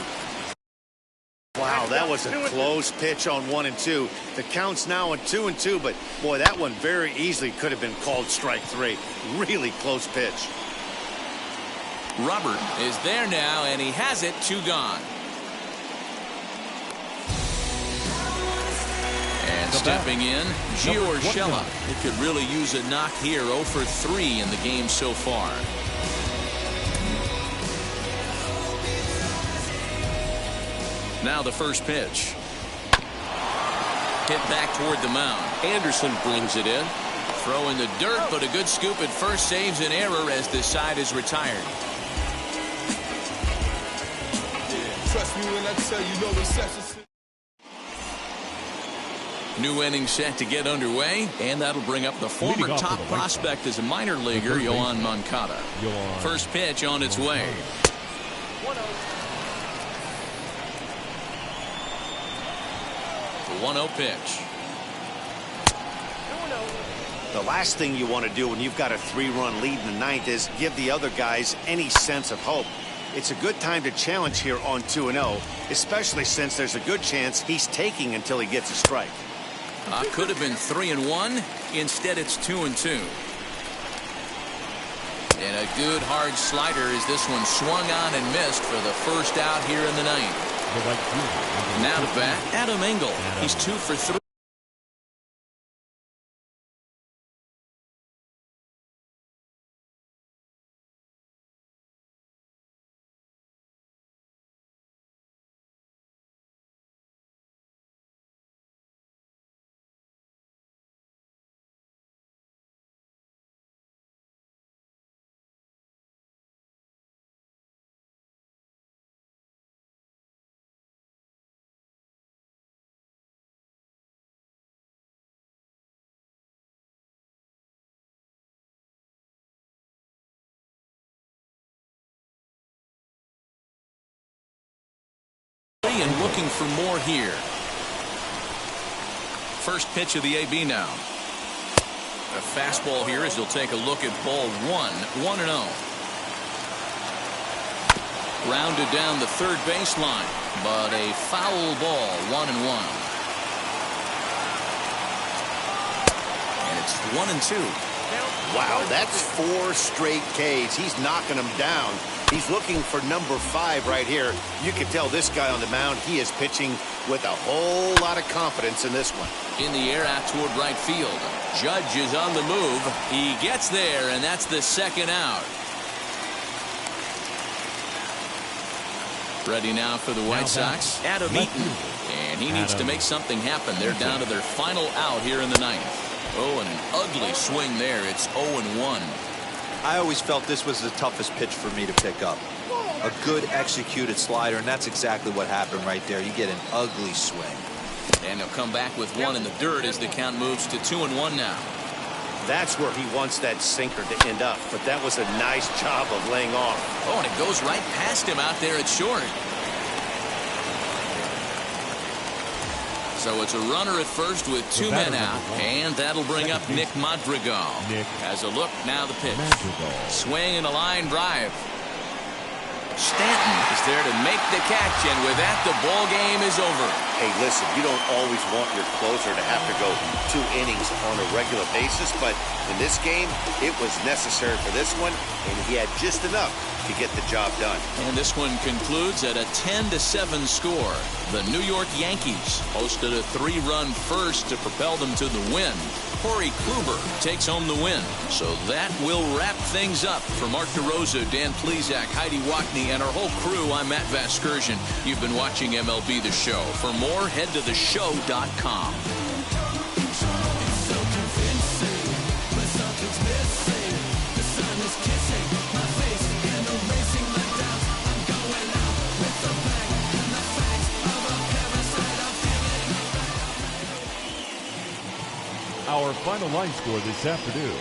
[SPEAKER 5] Wow, that was a close pitch on 1-2. The count's now at 2-2, but boy, that one very easily could have been called strike 3. Really close pitch.
[SPEAKER 2] Robert is there now, and he has it. 2 gone. And stepping in, Gio Urshela. It could really use a knock here. 0 for 3 in the game so far. Now the first pitch. Hit back toward the mound. Anderson brings it in. Throw in the dirt, but a good scoop at first saves an error as this side is retired.
[SPEAKER 7] Trust me when I tell you, no exceptions.
[SPEAKER 2] New inning set to get underway, and that'll bring up the former top prospect as a minor leaguer, Yoan Moncada. First pitch on its way. The 1-0 pitch.
[SPEAKER 5] The last thing you want to do when you've got a 3-run lead in the ninth is give the other guys any sense of hope. It's a good time to challenge here on 2-0, especially since there's a good chance he's taking until he gets a strike.
[SPEAKER 2] Could have been 3-1. Instead, it's 2-2. And a good hard slider as this one swung on and missed for the first out here in the ninth. Now to bat, Adam Engel. He's 2 for 3. And looking for more here. First pitch of the AB now. A fastball here as he'll take a look at ball 1-0. Rounded down the third baseline, but a foul ball, 1-1. And it's 1-2.
[SPEAKER 5] Wow, that's 4 straight Ks. He's knocking them down. He's looking for number 5 right here. You can tell this guy on the mound, he is pitching with a whole lot of confidence in this one.
[SPEAKER 2] In the air out toward right field. Judge is on the move. He gets there, and that's the second out. Ready now for the White Sox, Adam Eaton. And he needs to make something happen. They're down to their final out here in the ninth. Oh, and an ugly swing there. It's 0-1.
[SPEAKER 4] I always felt this was the toughest pitch for me to pick up. A good executed slider, and that's exactly what happened right there. You get an ugly swing.
[SPEAKER 2] And he'll come back with one in the dirt as the count moves to 2-1 now.
[SPEAKER 5] That's where he wants that sinker to end up, but that was a nice job of laying off.
[SPEAKER 2] Oh, and it goes right past him out there at short. So it's a runner at first with 2 men out, and that'll bring up Nick Madrigal. As a look, now the pitch. Swing and a line drive. Stanton is there to make the catch, and with that, the ball game is over.
[SPEAKER 5] Hey, listen, you don't always want your closer to have to go 2 innings on a regular basis, but in this game, it was necessary for this one, and he had just enough to get the job done.
[SPEAKER 2] And this one concludes at a 10-7 score. The New York Yankees posted a 3-run first to propel them to the win. Corey Kluber takes home the win. So that will wrap things up. For Mark DeRosa, Dan Plesac, Heidi Wackney, and our whole crew, I'm Matt Vasgersian. You've been watching MLB The Show. For more, head to theshow.com.
[SPEAKER 3] Our final line score this afternoon.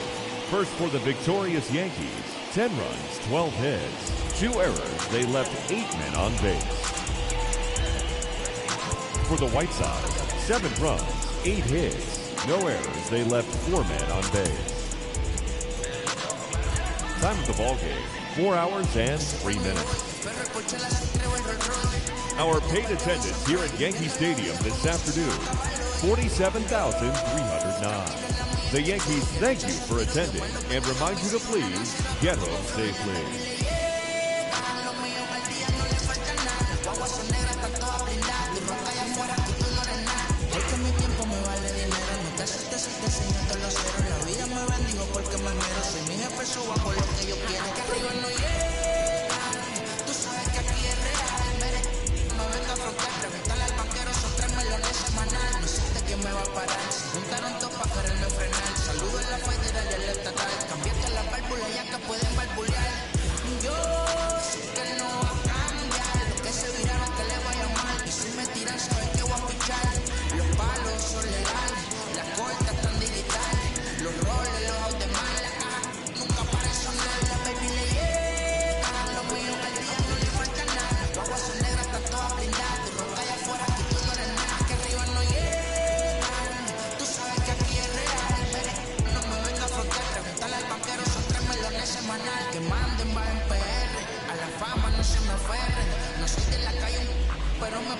[SPEAKER 3] First for the victorious Yankees, 10 runs, 12 hits, 2 errors. They left 8 men on base. For the White Sox, 7 runs, 8 hits, no errors. They left 4 men on base. Time of the ball game, 4 hours and 3 minutes. Our paid attendance here at Yankee Stadium this afternoon, 47,309. The Yankees thank you for attending and remind you to please get home safely.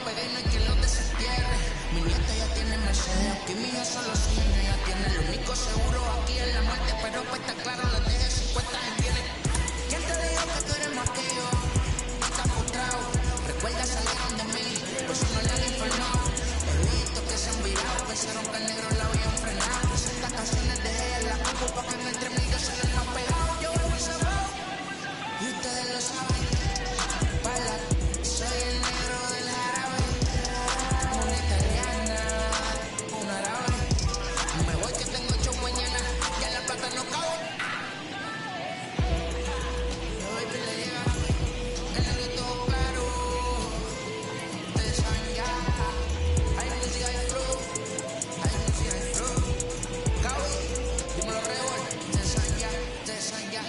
[SPEAKER 8] pegué y no hay quien lo desentierre. Mi nieta ya tiene Mercedes, aquí mío solo sueño, ya tiene lo único seguro aquí en la muerte, pero pues está claro, le dejé 50 en bienes. ¿Quién te dijo que tú eres más que yo? Estás frustrado, recuerda salieron de mí, por eso no le han informado. He visto que se han virado, pensaron que el negro la habían frenado. Hice estas canciones de ella en la capo pa' que no entre mí yo se les más pegado. Yo vivo encerrado, y ustedes lo saben. Bala, soy el negro del jarabe, una italiana, un árabe. Me voy que tengo 8 mañana, ya la plata no cabe. Yo baby le llega, el negro todo claro. Ustedes saben ya, hay música y flow, hay música y flow. Cabe, dímelo Rebol, ustedes saben ya, ustedes saben ya.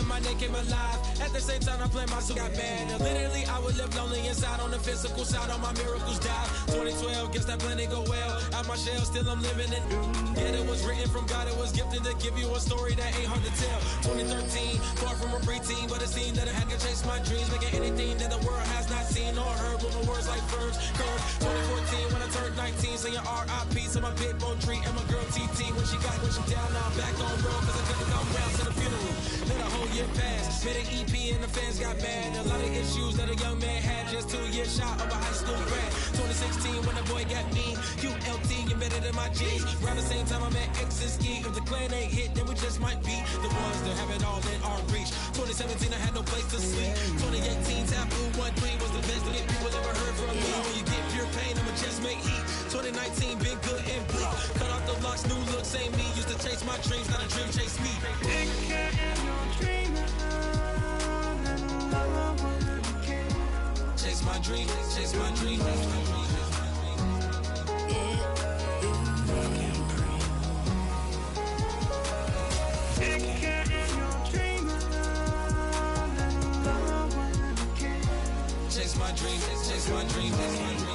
[SPEAKER 9] My name came alive. At the same time, I played my soul got bad. And literally, I would live lonely inside. On the physical side, all my miracles died. 2012, guess that plan didn't go well. Out my shell, still I'm living it. Yeah, it was written from God. It was gifted to give you a story that ain't hard to tell. 2013, far from a preteen, but it seemed that I had to chase my dreams, making anything that the world has not seen or heard. With my words like verbs, curves. 2014, when I turned 19, saying R.I.P. to my big bone tree and my girl TT. When she down, now I'm back on road, cause I couldn't come round to the funeral. Let a whole year pass, made an EP and the fans got mad. A lot of issues that a young man had, just 2 years shy of a high school grad. 2016 when the boy got me, ULT embedded in my jeans. Around the same time I met X and Ski. If the clan ain't hit, then we just might be the ones that have it all in our reach. 2017 I had no place to sleep. 2018 Taboo 1-3 was the best that people ever heard from me. When you get pure pain, I'ma just make heat. 2019 been good and bleak. Cut off the locks, new look, same me. Used to chase my dreams, not a dream chase me. Chase my dream, chase my dream, chase my dream. Chase my dream, chase my dream, chase my dream.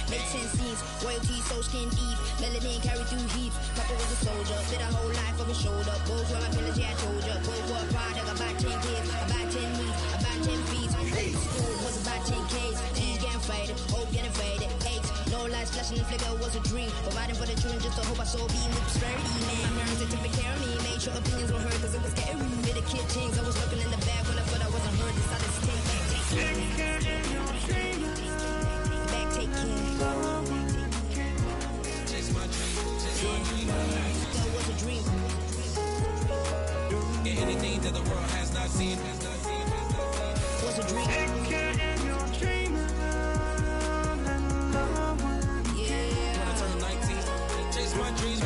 [SPEAKER 10] Make 10 scenes, royalty so skin deep, melanin carry through heaps. Papa was a soldier, did a whole life over shoulder. Both were my pillars, yeah I told ya. Both were a product, about 10 kids, about 10 knees, about 10 feet. School was about 10 Ks, D's getting faded, hope getting faded. 8, no lights flashing and flicker was a dream. Providing for the children just to hope I saw being with prosperity. Man, my parents took care of me, made sure opinions were heard cause it was scary. Bit of kid things, I was looking in the back when I thought I wasn't heard. Decided to take back, take care. That was a dream.
[SPEAKER 9] Yeah, anything that the world has not seen
[SPEAKER 10] was a dream. Yeah.
[SPEAKER 9] When I turned 19, chase my dreams.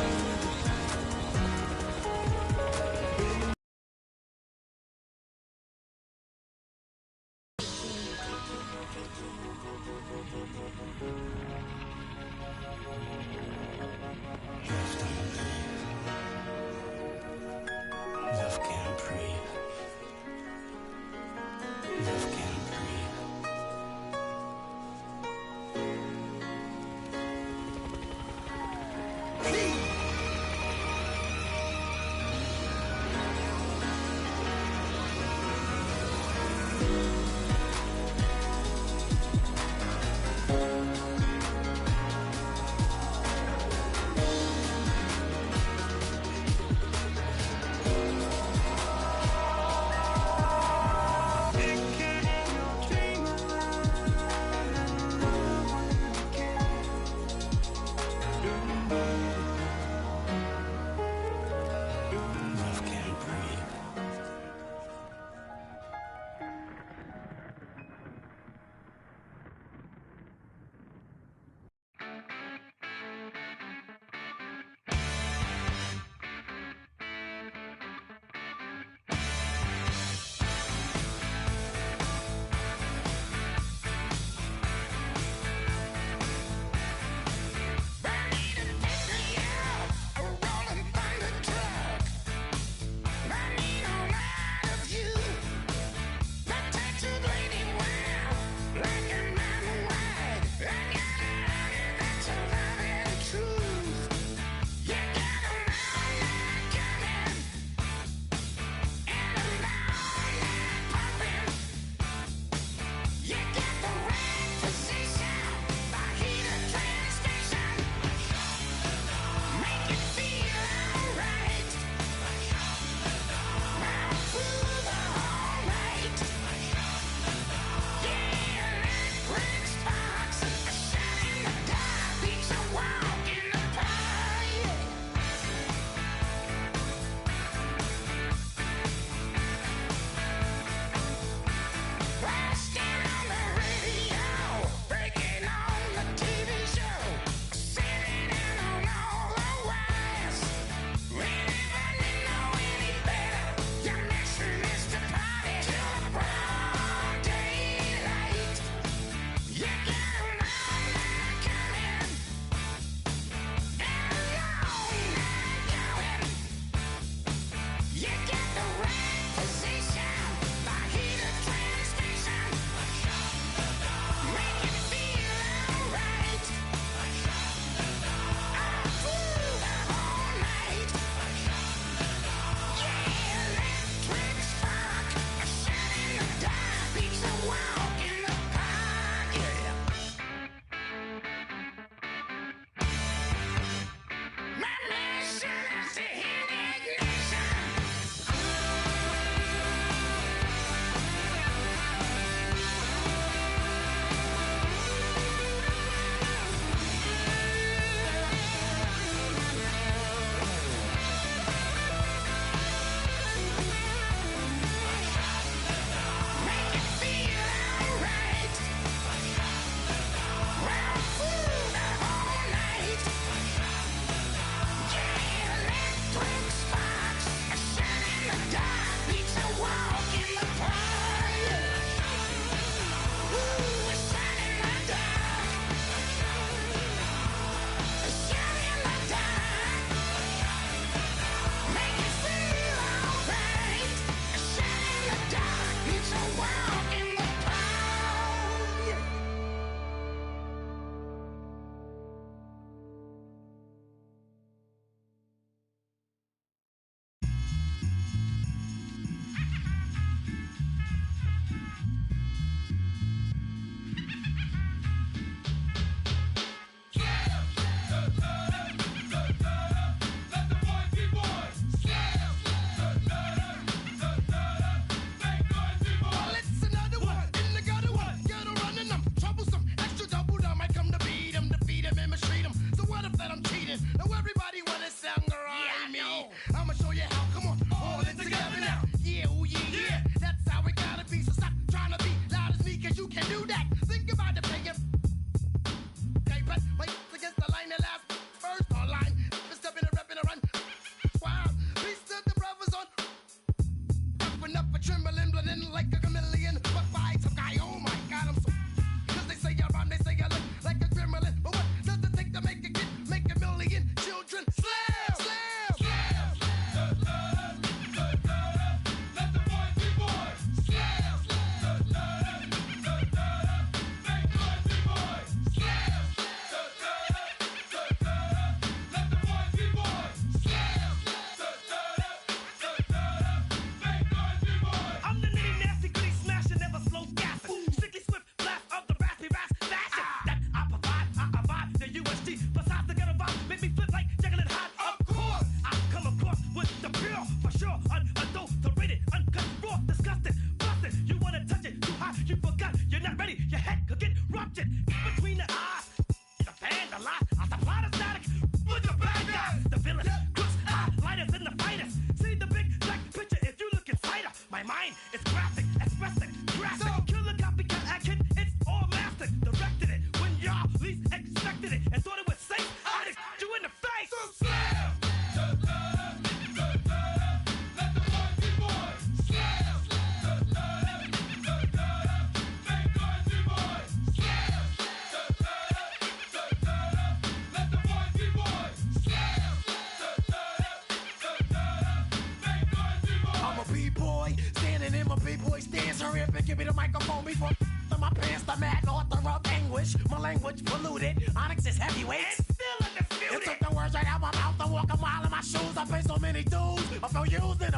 [SPEAKER 11] give me the microphone before my pants, the mad author of anguish. My language polluted, Onyx is heavyweight. And still undisputed. It took the words right out my mouth. I walk a mile in my shoes. I pay so many dues. I feel used and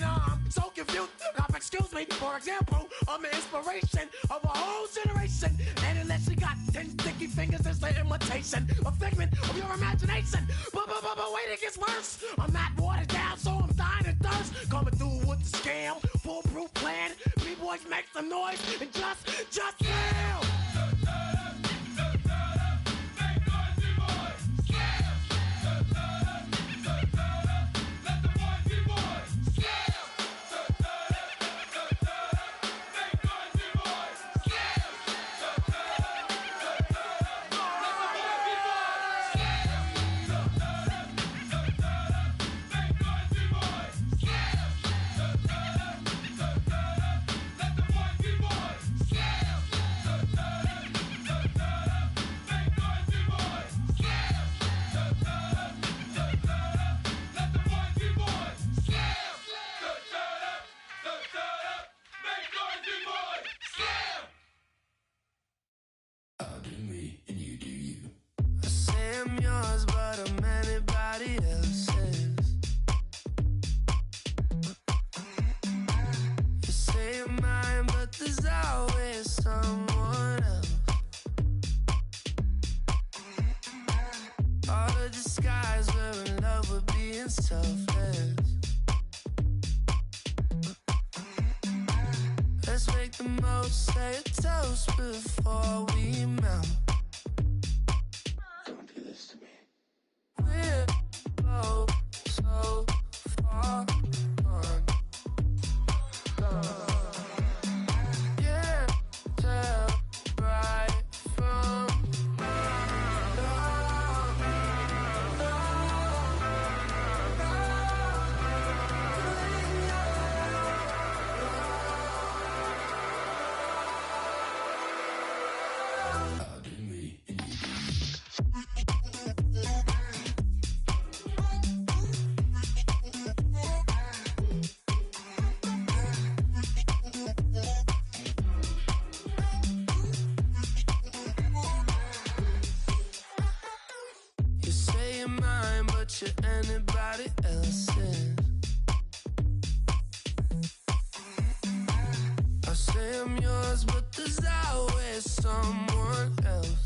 [SPEAKER 11] I'm so confused. Now, excuse me, for example, I'm the inspiration of a whole generation. And unless you got 10 sticky fingers, it's the imitation, a figment of your imagination. But wait, it gets worse. I'm not watered down, so I'm dying of thirst. Coming through with the scam, foolproof plan. B-boys make some noise and just fail.
[SPEAKER 12] Say a toast before we melt. Don't do this to me. We're both so far gone. Yeah, tell right from to anybody else's. I say I'm yours, but there's always someone else.